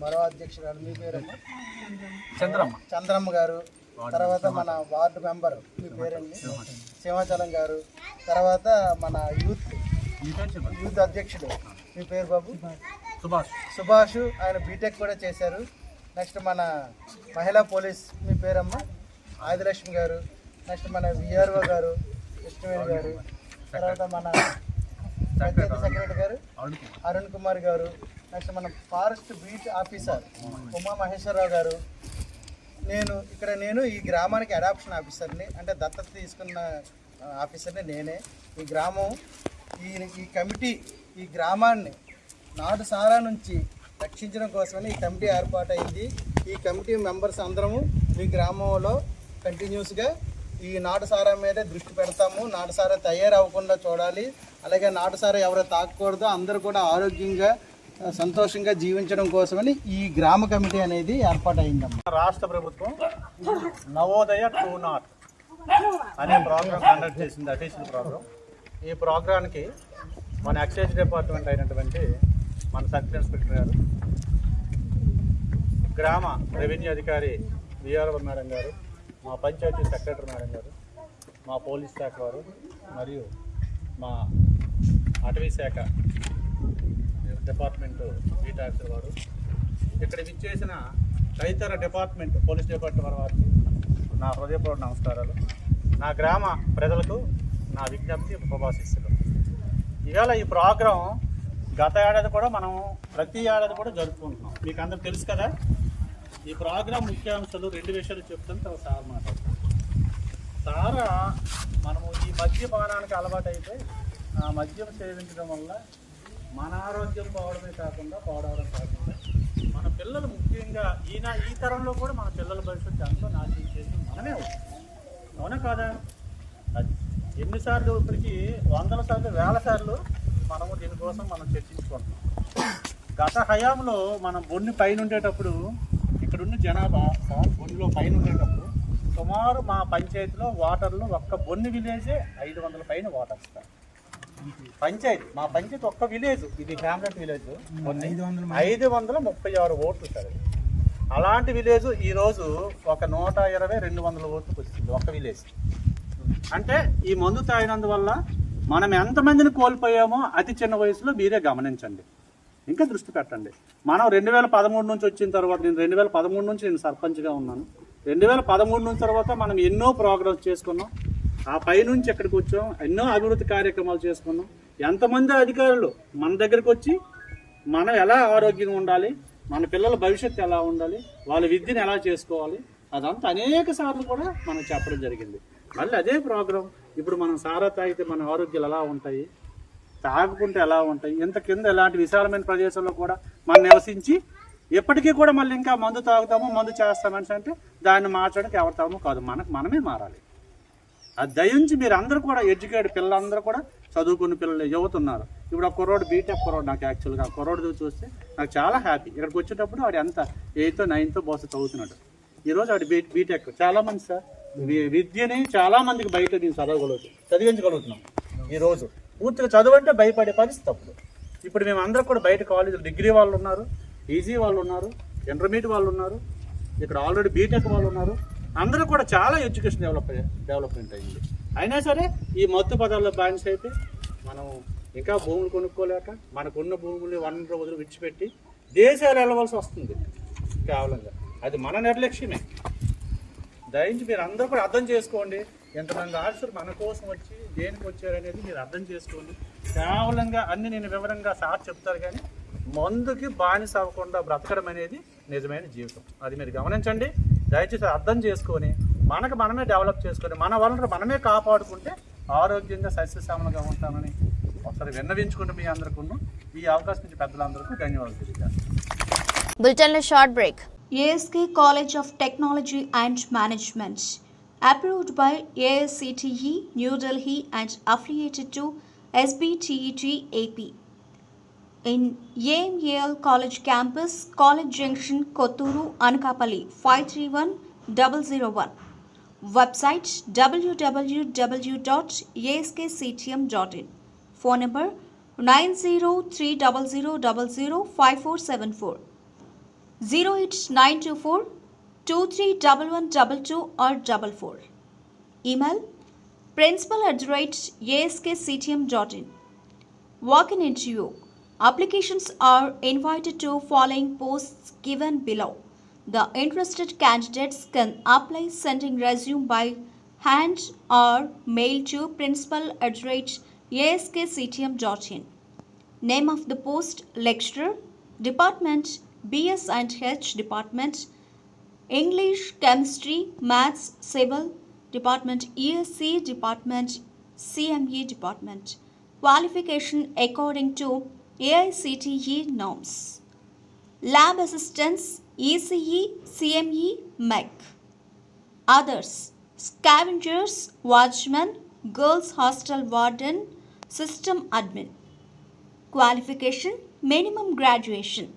మరో అధ్యక్షురాలు మీ పేరమ్మ చంద్రమ్మ గారు, తర్వాత మన వార్డు మెంబర్ మీ పేరండి సింహాచలం గారు, తర్వాత మన యూత్ అధ్యక్షుడు మీ పేరు బాబు సుభాష్, ఆయన బీటెక్ కూడా చేశారు. నెక్స్ట్ మన మహిళా పోలీస్ మీ పేరమ్మ ఆదిలక్ష్మి గారు, నెక్స్ట్ మన విఆర్ఓ గారు కృష్ణవేణి గారు, తర్వాత మన పంచాయతీ సెక్రటరీ గారు అరుణ్ కుమార్ గారు, నెక్స్ట్ మన ఫారెస్ట్ బీట్ ఆఫీసర్ ఉమామహేశ్వరరావు గారు, నేను ఈ గ్రామానికి అడాప్షన్ ఆఫీసర్ని, అంటే దత్తత తీసుకున్న ఆఫీసర్ని నేనే. ఈ గ్రామం ఈ కమిటీ ఈ గ్రామాన్ని నాటుసారా నుంచి రక్షించడం కోసమని ఈ కమిటీ ఏర్పాటైంది. ఈ కమిటీ మెంబర్స్ అందరము ఈ గ్రామంలో కంటిన్యూస్గా ఈ నాటుసారా మీద దృష్టి పెడతాము. నాటుసారా తయారవ్వకుండా చూడాలి, అలాగే నాటుసారా ఎవరు తాకూడదో అందరూ కూడా ఆరోగ్యంగా సంతోషంగా జీవించడం కోసమని ఈ గ్రామ కమిటీ అనేది ఏర్పాటైందమ్మా. రాష్ట్ర ప్రభుత్వం నవోదయ 2.0 అనే ప్రోగ్రాం కండక్ట్ చేసింది, అఫీషియల్ ప్రోగ్రాం. ఈ ప్రోగ్రాంకి మన ఎక్సైజ్ డిపార్ట్మెంట్ అయినటువంటి మన సర్కిల్ ఇన్స్పెక్టర్ గారు, గ్రామ రెవెన్యూ అధికారి విఆర్ఓ మేడం గారు, మా పంచాయతీ సెక్రటరీ మేడం గారు, మా పోలీస్ శాఖ వారు మరియు మా అటవీ శాఖ డిపార్ట్మెంటు బీట్ ఆఫీసర్ వారు, ఇక్కడ విచ్చేసిన తదితర డిపార్ట్మెంట్ పోలీస్ డిపార్ట్మెంట్ వారికి నా హృదయపూర్వక నమస్కారాలు. నా గ్రామ ప్రజలకు నా విజ్ఞప్తి, ఉపవాసిస్తులు. ఇవాళ ఈ ప్రోగ్రాం గత ఏడాది కూడా మనం ప్రతి ఏడాది కూడా జరుపుకుంటున్నాం. మీకు అందరికి తెలుసు కదా. ఈ ప్రోగ్రాం ముఖ్యాంశాలు 2 విషయాలు చెప్తాను, సార్ మాట్లాడతాం. సారా మనము ఈ మద్యపానానికి అలవాటు అయితే ఆ మద్యం సేవించడం వల్ల మన ఆరోగ్యం పాడవడం కాకుండా మన పిల్లలు ముఖ్యంగా ఈ తరంలో కూడా మన పిల్లల భవిష్యత్తు ఎంతో నాశనం చేసి మనమే అవునా కాదా? అది ఎన్నిసార్లు ఇప్పటికీ 100 సార్లు 1000 సార్లు మనము దీనికోసం మనం చర్చించుకుంటున్నాం. గత హయాంలో మనం బొన్ని పైన ఉండేటప్పుడు ఇక్కడున్న జనాభా సార్ బొన్నిలో పైన ఉండేటప్పుడు సుమారు మా పంచాయతీలో వాటర్లు ఒక్క బొన్ని విలేజే 500 పైన వాటర్ సార్. పంచాయతీ మా పంచాయతీ ఒక్క విలేజ్, ఇది ఫ్యామిలీ విలేజ్ 536 ఓట్లు సార్. అలాంటి విలేజ్ ఈరోజు ఒక 120-200 ఓట్లకు వచ్చింది ఒక్క విలేజ్. అంటే ఈ మందు తాగినందువల్ల మనం ఎంతమందిని కోల్పోయామో అతి చిన్న వయసులో మీరే గమనించండి, ఇంకా దృష్టి పెట్టండి. మనం 2013 నుంచి వచ్చిన తర్వాత, నేను 2013 నుంచి నేను సర్పంచ్గా ఉన్నాను. 2013 నుంచి తర్వాత మనం ఎన్నో ప్రోగ్రామ్స్ చేసుకున్నాం. ఆ పైనుంచి ఎక్కడికి వచ్చాం, ఎన్నో అభివృద్ధి కార్యక్రమాలు చేసుకున్నాం. ఎంతమంది అధికారులు మన దగ్గరికి వచ్చి మనం ఎలా ఆరోగ్యంగా ఉండాలి, మన పిల్లల భవిష్యత్తు ఎలా ఉండాలి, వాళ్ళ విద్యను ఎలా చేసుకోవాలి, అదంతా అనేక సార్లు కూడా మనం చెప్పడం జరిగింది. మళ్ళీ అదే ప్రోగ్రాం ఇప్పుడు మనం సారా తాగితే మన ఆరోగ్యాలు ఎలా ఉంటాయి, తాగుకుంటే ఎలా ఉంటాయి, ఇంత కింద ఎలాంటి విశాలమైన ప్రదేశంలో కూడా మనం నివసించి ఎప్పటికీ కూడా మళ్ళీ ఇంకా మందు తాగుతాము, మందు చేస్తామని అంటే దాన్ని మార్చడానికి ఎవరి తరమో కాదు, మనమే మారాలి. అది దయించి మీరు అందరూ కూడా ఎడ్యుకేటెడ్ పిల్లలందరూ కూడా చదువుకున్న పిల్లలు యువత ఉన్నారు. ఇప్పుడు ఆ కుర్రోడు బీటెక్ కుర్రోడు, నాకు యాక్చువల్గా ఆ కుర్రోడు చూస్తే నాకు చాలా హ్యాపీ. ఇక్కడికి వచ్చేటప్పుడు వాడు ఎంత 8th 9th బహుశా చదువుతున్నాడు. ఈరోజు వాడు బీటెక్. చాలామంది సార్ విద్యని చాలామందికి బయట నేను చదివించగలుగుతున్నాం. ఈరోజు పూర్తిగా చదువు అంటే భయపడే పరిస్థితి అప్పుడు. ఇప్పుడు మేము అందరూ కూడా బయట కాలేజీలు డిగ్రీ వాళ్ళు ఉన్నారు, ఈజీ వాళ్ళు ఉన్నారు, ఇంటర్మీడియట్ వాళ్ళు ఉన్నారు, ఇక్కడ ఆల్రెడీ బీటెక్ వాళ్ళు ఉన్నారు. అందరూ కూడా చాలా ఎడ్యుకేషన్ డెవలప్మెంట్ అయ్యింది. అయినా సరే ఈ మత్తు పదార్థాల బానిస అయితే మనం ఇంకా భూములు కొనుక్కోలేక మనకున్న భూములు వనరులు వదిలి విడిచిపెట్టి దేశాలు వెళ్ళవలసి వస్తుంది కేవలంగా. అది మన నిర్లక్ష్యమే. దయించి మీరు అందరూ కూడా అర్థం చేసుకోండి. ఎంతమంది ఆఫీసర్ మన కోసం వచ్చి దేనికి వచ్చారనేది మీరు అర్థం చేసుకోండి. కేవలంగా అన్ని నేను వివరంగా సార్ చెప్తారు, కానీ మందుకి బానిస అవ్వకుండా బ్రతకడం అనేది నిజమైన జీవితం. అది మీరు గమనించండి. దయచేసి అర్థం చేసుకొని మనమే డెవలప్ చేసుకొని మన వనరు మనమే కాపాడుకుంటే ఆరోగ్యంగా సస్యశ్యామలంగా ఉంటామని ఒకసారి విన్నవించుకుంటూ మీ అందరికీ ఈ అవకాశం నుంచి పెద్దలందరికీ ధన్యవాదాలు తెలియజేస్తాను. బులెటిన్లో short break. ASK College of Technology and Management, approved by AICTE, New Delhi and affiliated to SBTET AP. In AMAL College Campus, College Junction, Kotturu, Anakapalli, 531001. Website www.askctm.in. Phone number 9030005474. 08924 231122 or 44. Email principal@askctm.in. Walk-in interview. Applications are invited to following posts given below. The interested candidates can apply sending resume by hand or mail to principal@askctm.in. Name of the post: lecturer, department BS and H department, English, Chemistry, Maths, Civil department, ESC department, CME department. Qualification according to AICTE norms. Lab assistants, ECE, CME, MEC. Others: scavengers, watchman, girls hostel warden, system admin. Qualification: minimum graduation.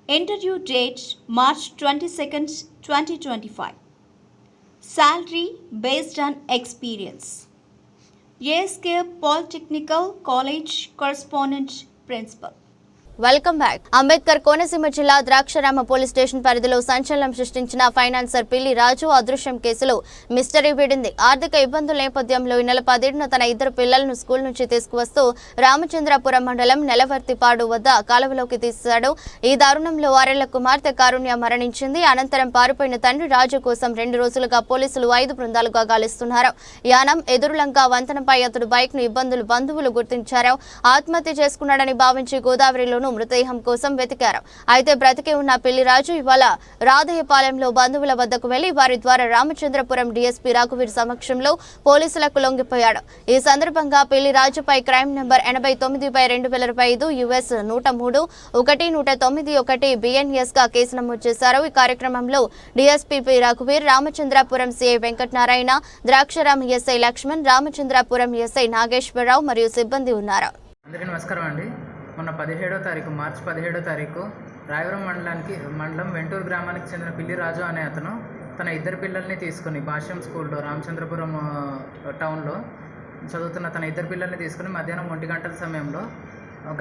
Interview date: March 22nd, 2025. Salary based on experience. ASK Polytechnical College Correspondent Principal. Welcome back. Ambedkar Konaseema జిల్లా ద్రాక్షరామ police station పరిధిలో సంచలనం సృష్టించిన financier పిల్లి రాజు అదృశ్యం కేసులో mystery వీడింది. ఆర్థిక ఇబ్బందుల నేపథ్యంలో ఈ నెల 17న తన 2 పిల్లలను స్కూల్ నుంచి తీసుకువస్తూ రామచంద్రాపురం మండలం నెలవర్తిపాడు వద్ద కాలువలోకి తీశాడు. ఈ దారుణంలో 6 కుమార్తె కారుణ్య మరణించింది. అనంతరం పారిపోయిన తండ్రి రాజు కోసం 2 రోజులుగా పోలీసులు 5 బృందాలుగా గాలిస్తున్నారు. యానం ఎదురులంక వంతెనపై అతడు బైక్ ను బంధువులు గుర్తించారు. ఆత్మహత్య చేసుకున్నాడని భావించి గోదావరిలో మృతదేహం కోసం వెతికారు. అయితే బ్రతికే ఉన్న పిల్లిరాజు ఇవాళ రాధయ్యపాలెంలో బంధువుల వద్దకు వెళ్లి వారి ద్వారా రామచంద్రపురం డీఎస్పీ రఘువీర్ సమక్షంలో పోలీసులకు లొంగిపోయాడు. ఈ సందర్భంగా పిల్లిరాజుపై క్రైమ్ నంబర్ 89/2025 US 103-191 BNS గా కేసు నమోదు చేశారు. ఈ కార్యక్రమంలో డీఎస్పీ రఘువీర్, Ramachandrapuram CI Venkatanarayana, Draksharama SI Lakshman, Ramachandrapuram SI Nageswararao మరియు సిబ్బంది ఉన్నారు. అందరికీ నమస్కారం అండి. మొన్న 17వ తారీఖు మార్చి 17వ తారీఖు రాయవరం మండలం వెంటూరు గ్రామానికి చెందిన పిల్లి రాజు అనే అతను తన ఇద్దరు పిల్లల్ని తీసుకుని భాష్యం స్కూల్లో రామచంద్రపురం టౌన్లో చదువుతున్న తన ఇద్దరు పిల్లల్ని తీసుకుని మధ్యాహ్నం 1 గంటల సమయంలో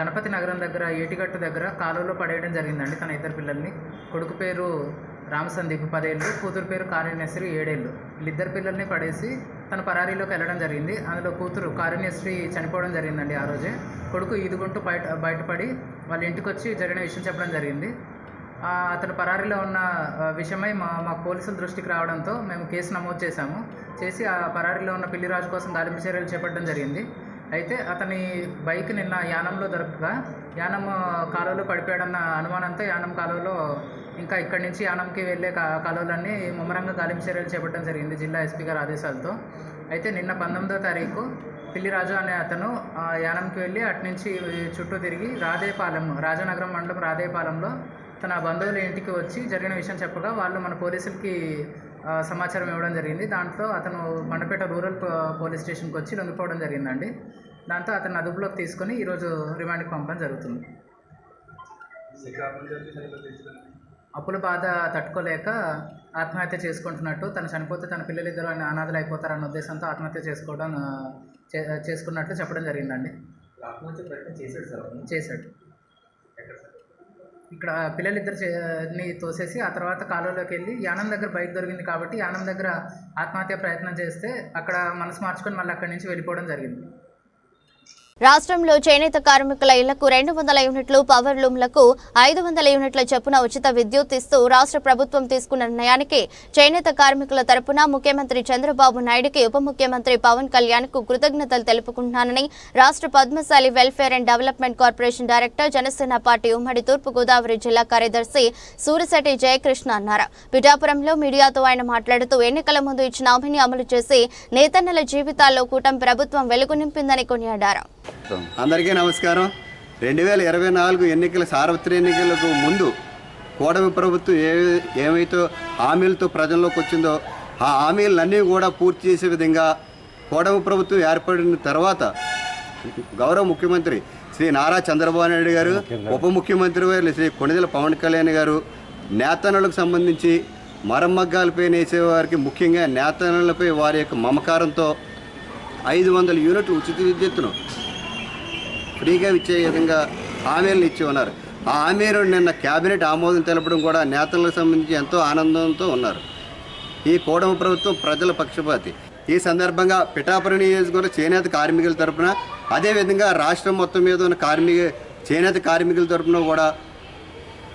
గణపతి నగరం దగ్గర ఏటిగట్టు దగ్గర కాలువలో పడేయడం జరిగిందండి. తన ఇద్దరు పిల్లల్ని, కొడుకు పేరు రామసందీప్ 10 ఏళ్ళు, కూతురు పేరు కారుణ్యశ్రీ 7 ఏళ్ళు. వీళ్ళిద్దరు పిల్లల్ని పడేసి తన పరారీలోకి వెళ్ళడం జరిగింది. అందులో కూతురు కారుణ్యశ్రీ చనిపోవడం జరిగిందండి. ఆ రోజే కొడుకు ఈదుకుంటూ బయటపడి వాళ్ళ ఇంటికి వచ్చి జరిగిన విషయం చెప్పడం జరిగింది. అతను పరారీలో ఉన్న విషయమై మా పోలీసుల దృష్టికి రావడంతో మేము కేసు నమోదు చేసి ఆ పరారీలో ఉన్న పిల్లిరాజు కోసం గాలింపు చర్యలు చేపట్టడం జరిగింది. అయితే అతని బైక్ నిన్న యానంలో దొరకగా యానం కాలువలో పడిపోయాడన్న అనుమానంతో యానం కాలువలో ఇంకా ఇక్కడి నుంచి యానంకి వెళ్ళే కాలువలన్నీ ముమ్మరంగా గాలింపు చర్యలు చేపట్టడం జరిగింది జిల్లా ఎస్పీ గారి ఆదేశాలతో. అయితే నిన్న 19వ తారీఖు పిల్లిరాజు అనే అతను యానంకి వెళ్ళి అటునుంచి చుట్టూ తిరిగి రాజానగరం మండలం రాధేపాలెంలో తన బంధువుల ఇంటికి వచ్చి జరిగిన విషయం చెప్పగా వాళ్ళు మన పోలీసులకి సమాచారం ఇవ్వడం జరిగింది. దాంట్లో అతను మండపేట రూరల్ పోలీస్ స్టేషన్కి వచ్చి లొంగిపోవడం జరిగిందండి. దాంతో అతను అదుపులోకి తీసుకొని ఈరోజు రిమాండ్కి పంపడం జరుగుతుంది. అప్పుల బాధ తట్టుకోలేక ఆత్మహత్య చేసుకుంటున్నట్టు, తను చనిపోతే తన పిల్లలిద్దరూ అనాథలు అయిపోతారన్న ఉద్దేశంతో ఆత్మహత్య చేసుకున్నట్లు చెప్పడం జరిగిందండి. చేశాడు. ఇక్కడ పిల్లలిద్దరిని తోసేసి ఆ తర్వాత కాలువలోకి వెళ్ళి యానం దగ్గర బైక్ దొరికింది కాబట్టి యానం దగ్గర ఆత్మహత్య ప్రయత్నం చేస్తే అక్కడ మనసు మార్చుకొని మళ్ళీ అక్కడి నుంచి వెళ్ళిపోవడం జరిగింది. రాష్ట్రంలో చేనేత కార్మికుల ఇళ్లకు 200 యూనిట్లు, పవర్ లూమ్లకు 500 యూనిట్ల చొప్పున ఉచిత విద్యుత్ ఇస్తూ రాష్ట్ర ప్రభుత్వం తీసుకున్న నిర్ణయానికి చేనేత కార్మికుల తరపున ముఖ్యమంత్రి చంద్రబాబు నాయుడుకి ఉప ముఖ్యమంత్రి పవన్ కళ్యాణ్ కు కృతజ్ఞతలు తెలుపుకుంటున్నానని రాష్ట్ర Padmashali welfare and development corporation director, Janasena party ఉమ్మడి తూర్పుగోదావరి జిల్లా కార్యదర్శి సూరిశెట్టి జయకృష్ణ అన్నారు. పిఠాపురంలో మీడియాతో ఆయన మాట్లాడుతూ ఎన్నికల ముందు ఇచ్చిన హామీని అమలు చేసి నేతన్నల జీవితాల్లో కూటమి ప్రభుత్వం వెలుగు నింపిందని కొనియాడారు. అందరికీ నమస్కారం. 2024 ఎన్నికల సార్వత్రిక ఎన్నికలకు ముందు కూటమి ప్రభుత్వం ఏమైతే హామీలతో ప్రజల్లోకి వచ్చిందో ఆ హామీలన్నీ కూడా పూర్తి చేసే విధంగా కూటమి ప్రభుత్వం ఏర్పడిన తర్వాత గౌరవ ముఖ్యమంత్రి శ్రీ నారా చంద్రబాబు నాయుడు గారు, ఉప ముఖ్యమంత్రి గారు శ్రీ కొణిదెల పవన్ కళ్యాణ్ గారు నేతన్నలకు సంబంధించి మరమ్మగ్గాలపై నేసేవారికి, ముఖ్యంగా నేతన్నలపై వారి యొక్క మమకారంతో 500 యూనిట్లు ఉచిత విద్యుత్తును ఫ్రీగా ఇచ్చే విధంగా హామీలను ఇచ్చి ఉన్నారు. ఆ హామీలు నిన్న కేబినెట్ ఆమోదం తెలపడం కూడా నేతలకు సంబంధించి ఎంతో ఆనందంతో ఉన్నారు. ఈ కూటమి ప్రభుత్వం ప్రజల పక్షపాతి. ఈ సందర్భంగా పిఠాపురం నియోజకవర్గ చేనేత కార్మికుల తరఫున, అదేవిధంగా రాష్ట్రం మొత్తం మీద ఉన్న చేనేత కార్మికుల తరఫున కూడా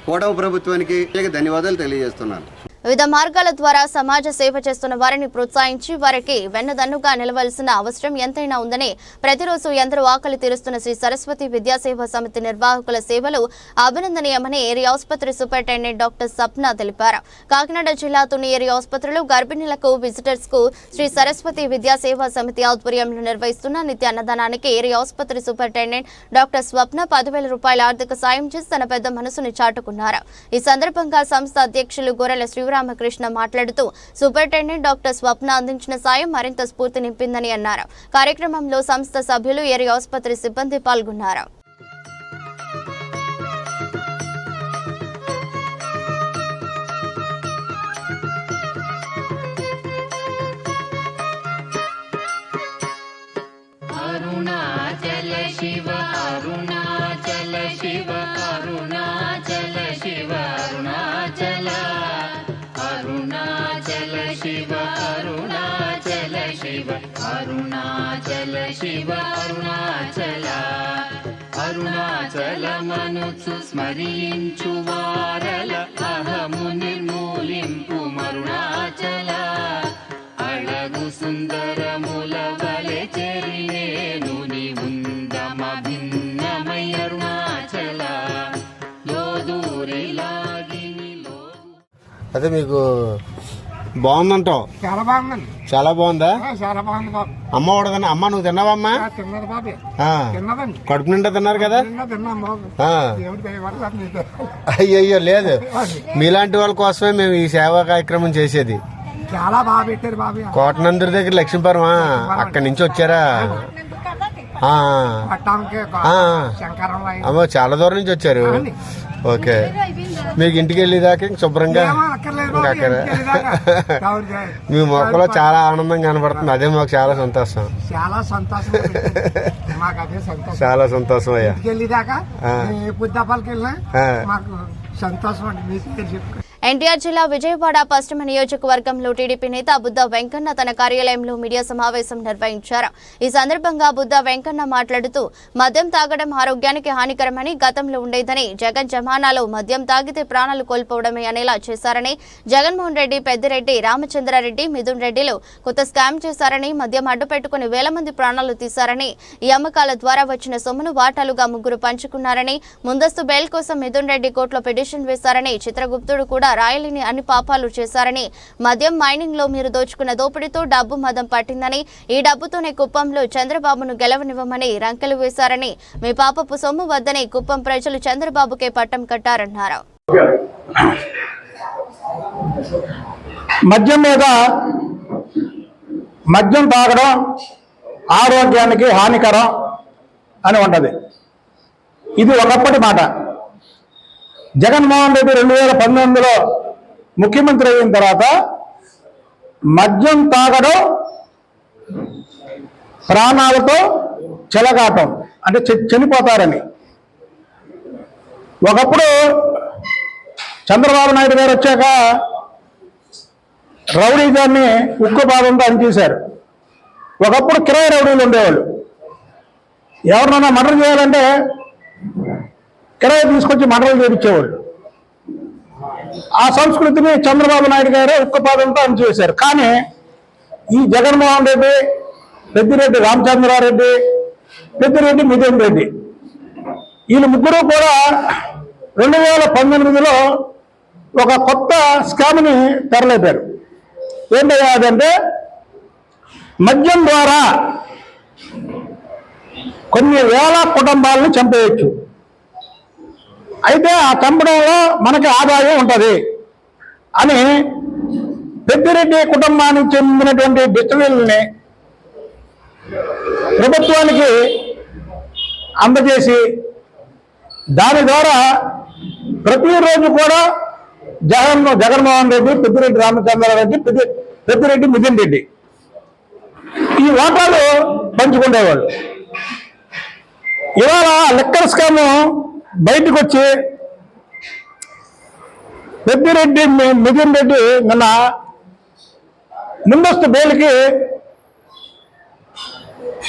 కూటమి ప్రభుత్వానికి ధన్యవాదాలు తెలియజేస్తున్నాను. వివిధ మార్గాల ద్వారా సమాజ సేవ చేస్తున్న వారిని ప్రోత్సహించి వారికి వెన్నుదన్నుగా నిలవలసిన అవసరం ఎంతైనా ఉందని, ప్రతిరోజు ఎందరో ఆకలి తీరుస్తున్న శ్రీ సరస్వతి విద్యాసేవా సమితి నిర్వాహకుల సేవలు అభినందనీయమని ఏరియా ఆసుపత్రి సూపరింటెండెంట్ డాక్టర్ సప్న తెలిపారు. కాకినాడ జిల్లా తుని ఏరియా ఆసుపత్రిలో గర్భిణులకు, విజిటర్స్ కు శ్రీ సరస్వతి విద్యాసేవా సమితి ఆధ్వర్యంలో నిర్వహిస్తున్న నిత్య అన్నదానానికి ఏరియా ఆసుపత్రి సూపరింటెండెంట్ డాక్టర్ స్వప్న 10,000 రూపాయల ఆర్థిక సాయం చేసి తన పెద్ద మనసుని చాటుకున్నారు. ఈ సందర్భంగా సంస్థ అధ్యక్షులు గొర్రెల రామకృష్ణ మాట్లాడుతూ సూపరింటెండెంట్ డాక్టర్ స్వప్న అందించిన సాయం మరింత స్ఫూర్తి నింపిందని అన్నారు. కార్యక్రమంలో సంస్థ సభ్యులు, ఏరియా ఆసుపత్రి సిబ్బంది పాల్గొన్నారు. అరుణాచల శివ అరుణాచల శివ అరుణాచల శివ అరుణాచల అరుణాచల శివ అరుణాచల శివ అరుణాచల శివ అరుణాచల అరుణాచలమనుచు స్మరించు వారల అహము నిర్మూలింపు మరుణాచల అళగు సుందరముల వలె చెరియేను నివుందమ భిన్నమై అరుణాచల లోదూరిలాగిని. అదే మీకు బాగుందంటావు? చాలా బాగుందండి. చాలా బాగుందా? చాలా బాగుంది బాబు. అమ్మ ఉడదన్నా? అమ్మ నువ్వు తిన్నావమ్మా? తిన్నది బాబు. తిన్నదండి. కడుపు నిండా తిన్నారు కదా? తిన్నాం బాబు. అయ్యయ్యో లేదు, మీలాంటి వాళ్ళ కోసమే మేము ఈ సేవా కార్యక్రమం చేసేది. చాలా బాగా పెట్టారు బాబు. కోటనందరి దగ్గర లక్ష్మీపురం, అక్కడి నుంచి వచ్చారా? పట్టానికి శంకరంలో చాలా దూరం నుంచి వచ్చారు. ఓకే, మీకు ఇంటికి వెళ్ళేదాకా ఇంక శుభ్రంగా ఇంకా అక్కడ మీ మొక్కలో చాలా ఆనందం కనబడుతుంది. అదే మాకు చాలా సంతోషం. చాలా సంతోషం మాకు, అదే సంతోషం, చాలా సంతోషం అయ్యా. వెళ్ళేదాకా బుద్ధపాలకి వెళ్ళినా మాకు సంతోషం అండి. మీకు చెప్పు. ఎన్టీఆర్ జిల్లా విజయవాడ పశ్చిమ నియోజకవర్గంలో టీడీపీ నేత బుద్ధ వెంకన్న తన కార్యాలయంలో మీడియా సమావేశం నిర్వహించారు. ఈ సందర్భంగా బుద్ధ వెంకన్న మాట్లాడుతూ మద్యం తాగడం ఆరోగ్యానికి హానికరమని, గతంలో ఉండేదని, జగన్ జమానాలో మద్యం తాగితే ప్రాణాలు కోల్పోవడమే అనేలా చేశారని, జగన్మోహన్ రెడ్డి, పెద్దిరెడ్డి, రామచంద్రారెడ్డి, మిథున్ రెడ్డిలు కొత్త స్కామ్ చేశారని, మద్యం అడ్డు పెట్టుకుని వేల మంది ప్రాణాలు తీశారని, ఈ అమ్మకాల ద్వారా వచ్చిన సొమ్మును వాటాలుగా ముగ్గురు పంచుకున్నారని, ముందస్తు బెయిల్ కోసం మిథున్ రెడ్డి కోర్టులో పిటిషన్ వేశారని, చిత్రగుప్తుడు కూడా రాయలేని అన్ని పాపాలు చేశారని, మద్యం మైనింగ్ లో మీరు దోచుకున్న దోపిడీతో డబ్బు మదం పట్టిందని, ఈ డబ్బుతోనే కుప్పంలో చంద్రబాబును గెలవనివ్వమని రంకెలు వేశారని, మీ పాపపు సొమ్ము వద్దని కుప్పం ప్రజలు చంద్రబాబుకే పట్టం కట్టారన్నారు. మద్యం మీద మద్యం తాగడం ఆరోగ్యానికి హానికరం అని ఉంటది. ఇది ఒకప్పటి మాట. జగన్మోహన్ రెడ్డి 2019లో ముఖ్యమంత్రి అయిన తర్వాత మద్యం తాగడం ప్రాణాలతో చెలగాటం, అంటే చనిపోతారని. ఒకప్పుడు చంద్రబాబు నాయుడు గారు వచ్చాక రౌడీ గారిని ఉక్కుపాదంతో అనిచేశారు. ఒకప్పుడు కిరాయి రౌడీలు ఉండేవాళ్ళు. ఎవరినైనా మర్డర్ చేయాలంటే కిరాయి తీసుకొచ్చి మర్డర్లు చేయించేవాళ్ళు. ఆ సంస్కృతిని చంద్రబాబు నాయుడు గారు ఉక్కుపాదంతో అణిచివేశారు. కానీ ఈ జగన్మోహన్ రెడ్డి, పెద్దిరెడ్డి రామచంద్రారెడ్డి, పెద్దిరెడ్డి మిథున్ రెడ్డి, వీళ్ళు ముగ్గురు కూడా 2019లో ఒక కొత్త స్కామ్ని తెరలేపారు. ఏంటయ్యా అదంటే, మద్యం ద్వారా కొన్ని వేల కుటుంబాలను చంపేయచ్చు. అయితే ఆ చంపడంలో మనకి ఆదాయం ఉంటుంది అని పెద్దిరెడ్డి కుటుంబానికి చెందినటువంటి డిస్టిలరీలని ప్రభుత్వానికి అందజేసి, దాని ద్వారా ప్రతిరోజు కూడా జగన్మోహన్ రెడ్డి, పెద్దిరెడ్డి రామచంద్రారెడ్డి, పెద్దిరెడ్డి మిథున్ రెడ్డి ఈ ఓటాలు పంచుకునేవాళ్ళు. ఇవాళ లిక్కర్ స్కామ్ బయటకు వచ్చి పెద్దిరెడ్డి మిథున్ రెడ్డి నిన్న ముందస్తు బెయిల్కి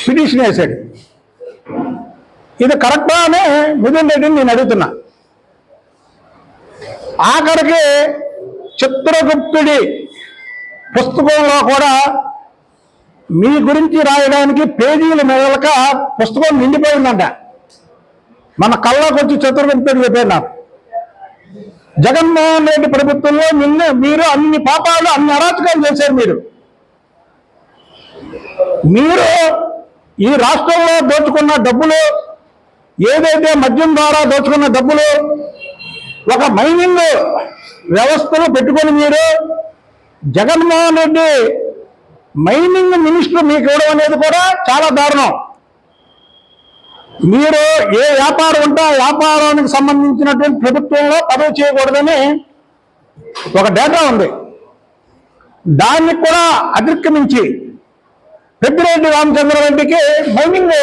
పిటిషన్ వేశాడు. ఇది కరెక్టా అని మిథున్ రెడ్డిని నేను అడుగుతున్నా. ఆఖరికి చిత్రగుప్తుడి పుస్తకంలో కూడా మీ గురించి రాయడానికి పేజీలు మిగలక పుస్తకం నిండిపోయిందంట. మన కళ్ళకు వచ్చి చిత్రగుప్తుడు చెప్పాడు నాకు, జగన్మోహన్ రెడ్డి ప్రభుత్వంలో మీరు అన్ని పాపాలు, అన్ని అరాచకాలు చేశారు. మీరు ఈ రాష్ట్రంలో దోచుకున్న డబ్బులు, ఏదైతే మద్యం ద్వారా దోచుకున్న డబ్బులు, ఒక మైనింగ్ వ్యవస్థను పెట్టుకొని మీరు జగన్మోహన్ రెడ్డి మైనింగ్ మినిస్టర్ మీకు ఇవ్వడం అనేది కూడా చాలా దారుణం. మీరు ఏ వ్యాపారం ఉంటే ఆ వ్యాపారానికి సంబంధించినటువంటి ప్రభుత్వంలో పదవి చేయకూడదని ఒక డేటా ఉంది. దాన్ని కూడా అతిక్రమించి పెద్దిరెడ్డి రామచంద్రారెడ్డికి మైనింగ్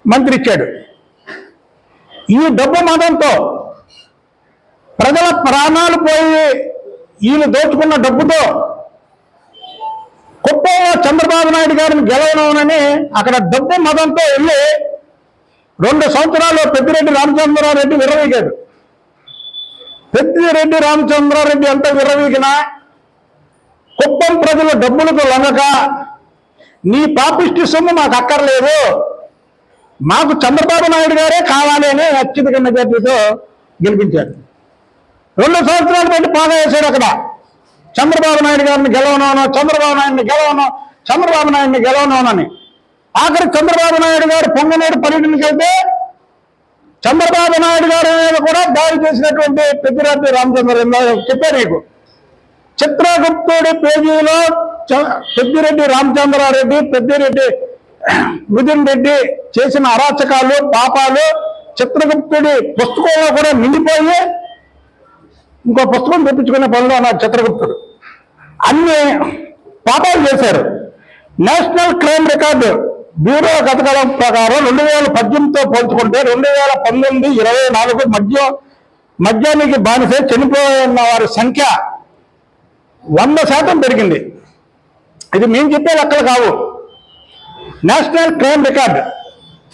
మంత్రి ఇచ్చాడు. ఈ డబ్బు మదంతో ప్రజల ప్రాణాలు పోయి వీళ్ళు దోచుకున్న డబ్బుతో కుప్పంలో చంద్రబాబు నాయుడు గారిని గెలవనని అక్కడ డబ్బు మదంతో వెళ్ళి 2 సంవత్సరాలు పెద్దిరెడ్డి రామచంద్రారెడ్డి విర్రవీగాడు. పెద్దిరెడ్డి రామచంద్రారెడ్డి ఎంత విర్రవీగినా కుప్పం ప్రజల డబ్బులకు లొంగక, నీ పాపిష్టి సొమ్ము మాకు అక్కర్లేదు, మాకు చంద్రబాబు నాయుడు గారే కావాలి అని అత్యధిక మెజార్టీతో గెలిపించారు. 2 సంవత్సరాలు పెట్టి పాగా వేశాడు. అక్కడ చంద్రబాబు నాయుడు గారిని గెలవనోనో, చంద్రబాబు నాయుడిని గెలవనోనని. ఆఖరి చంద్రబాబు నాయుడు గారు పొంగనేడు పర్యటనకి వెళ్తే చంద్రబాబు నాయుడు గారి మీద కూడా దాడి చేసినటువంటి పెద్దిరెడ్డి రామచంద్రారెడ్డి చెప్పారు నీకు. చిత్రగుప్తుడి పేజీలో పెద్దిరెడ్డి రామచంద్రారెడ్డి, పెద్దిరెడ్డి మిథున్ రెడ్డి చేసిన అరాచకాలు పాపాలు చిత్రగుప్తుడి పుస్తకంలో కూడా నిండిపోయి ఇంకో పుస్తకం తెప్పించుకునే పనిలో ఉన్నారు చిత్రగుప్తుడు. అన్ని పాపాలు చేశారు. నేషనల్ క్రైమ్ రికార్డు బ్యూరో కథకాలం ప్రకారం 2018తో పోల్చుకుంటే 2019, 24 మద్యానికి బానిస చనిపోయిన వారి సంఖ్య 100% పెరిగింది. ఇది మేము చెప్పే లెక్కలు కావు. నేషనల్ క్రైమ్ రికార్డ్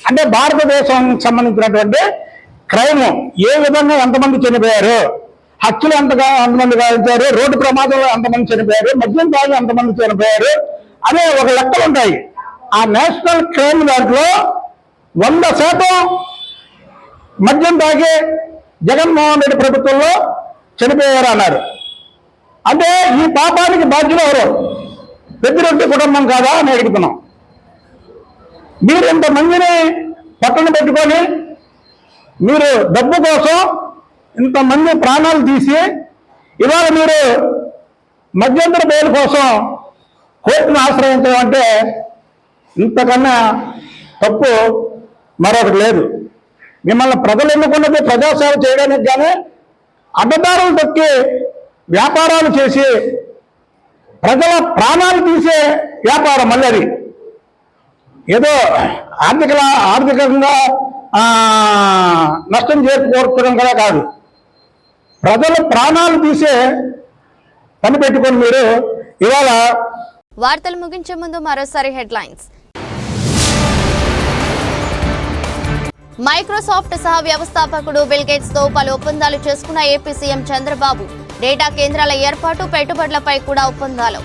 అంటే భారతదేశానికి సంబంధించినటువంటి క్రైమ్ ఏ విధంగా ఎంతమంది చనిపోయారు, హత్యలు ఎంతమంది గాయించారు, రోడ్డు ప్రమాదంలో ఎంతమంది చనిపోయారు, మద్యం తాగి ఎంతమంది చనిపోయారు అనే ఒక లెక్కలు ఉంటాయి. ఆ నేషనల్ క్రైమ్ దాంట్లో 100% మద్యం తాగి జగన్మోహన్ రెడ్డి ప్రభుత్వంలో చనిపోయారు అన్నారు. అంటే ఈ పాపానికి బాధ్యులు ఎవరు? పెద్దిరెడ్డి కుటుంబం కాదా అని అడుగుతున్నాం. మీరు ఇంతమందిని పట్టణ పెట్టుకొని మీరు డబ్బు కోసం ఇంతమంది ప్రాణాలు తీసి ఇవాళ మీరు మధ్యంతర బెయిల్ కోసం కోర్టును ఆశ్రయించడం అంటే ఇంతకన్నా తప్పు మరొకటి లేదు. మిమ్మల్ని ప్రజలు ఎన్నుకున్నది ప్రజాసేవ చేయడానికి కానీ అడ్డదారులు తొక్కి వ్యాపారాలు చేసి ప్రజల ప్రాణాలు తీసే వ్యాపారం మళ్ళీ అది ఏదో ఆర్థికంగా నష్టం చేకూర్చడం కూడా కాదు. ప్రజల ప్రాణాలు తీసే పని పెట్టుకొని మీరు ఇవాళ. వార్తలు ముగించే ముందు మరోసారి హెడ్లైన్స్. మైక్రోసాఫ్ట్ సహ వ్యవస్థాపకుడు బిల్ గేట్స్ తో పలు ఒప్పందాలు చేసుకున్న ఏపీ సీఎం చంద్రబాబు. డేటా కేంద్రాల ఏర్పాటు, పెట్టుబడులపై కూడా ఒప్పందాలు.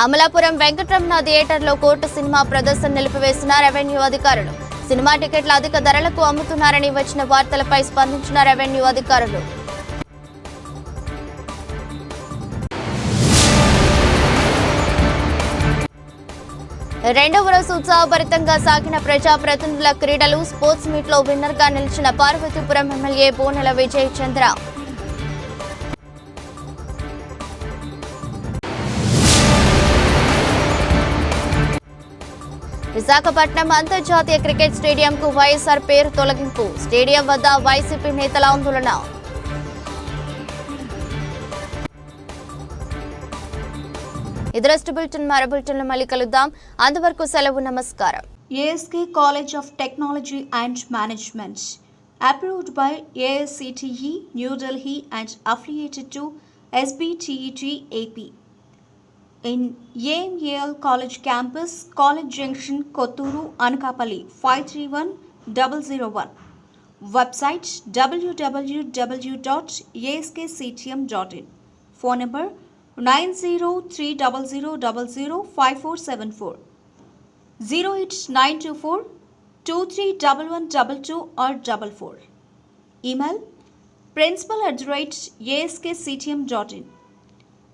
అమలాపురం వెంకటరమణ థియేటర్లో కోర్టు సినిమా ప్రదర్శన నిలిపివేసిన రెవెన్యూ అధికారులు. సినిమా టికెట్ల అధిక ధరలకు అమ్ముతున్నారని వచ్చిన వార్తలపై స్పందించిన రెవెన్యూ అధికారులు. రెండవ రోజు ఉత్సాహభరితంగా సాగిన ప్రజాప్రతినిధుల క్రీడలు. స్పోర్ట్స్ మీట్ లో విన్నర్ గా నిలిచిన పార్వతీపురం ఎమ్మెల్యే బోనెల విజయ్ చంద్ర. విశాఖపట్నం అంతర్జాతీయ క్రికెట్ స్టేడియంకు వైఎస్ఆర్ పేరు తొలగింపు. స్టేడియం వద్ద వైసీపీ నేతల ఆందోళన. ఇదరస్ట్ బులెటిన్ మరో బులెటిన్లో మళ్ళీ కలుద్దాం. అంతవరకు సెలవు. నమస్కారం. ASK College of Technology and Management, approved by AICTE New Delhi and affiliated to SBTET AP. In AMAL College Campus, College Junction, Kotturu, Anakapalli 531001. Website www.askctm.in. Phone number 9030005474, 08924 231122 or 44. Email principal@askctm.in.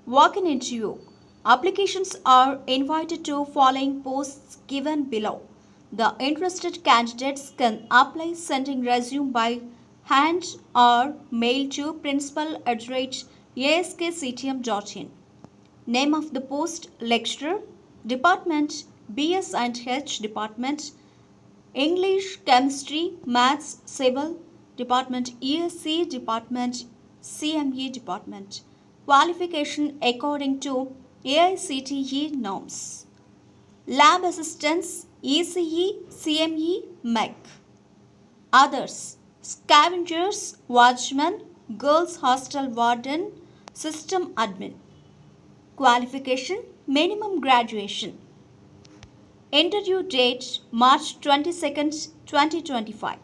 Walk-in interview. Applications are invited to following posts given below. The interested candidates can apply sending resume by hand or mail to principal@askctm.in. Name of the post: lecturer, department BS and H department, English, Chemistry, Maths, Civil department, ESC department, CME department. Qualification according to AICTE norms. Lab assistants, ECE, CME, MEC. Others: scavengers, watchman, girls hostel warden, system admin. Qualification: minimum graduation. Interview date: March 22nd, 2025.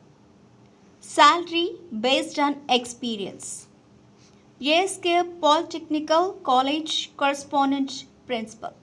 Salary based on experience. ASK Polytechnical College Correspondent Principal.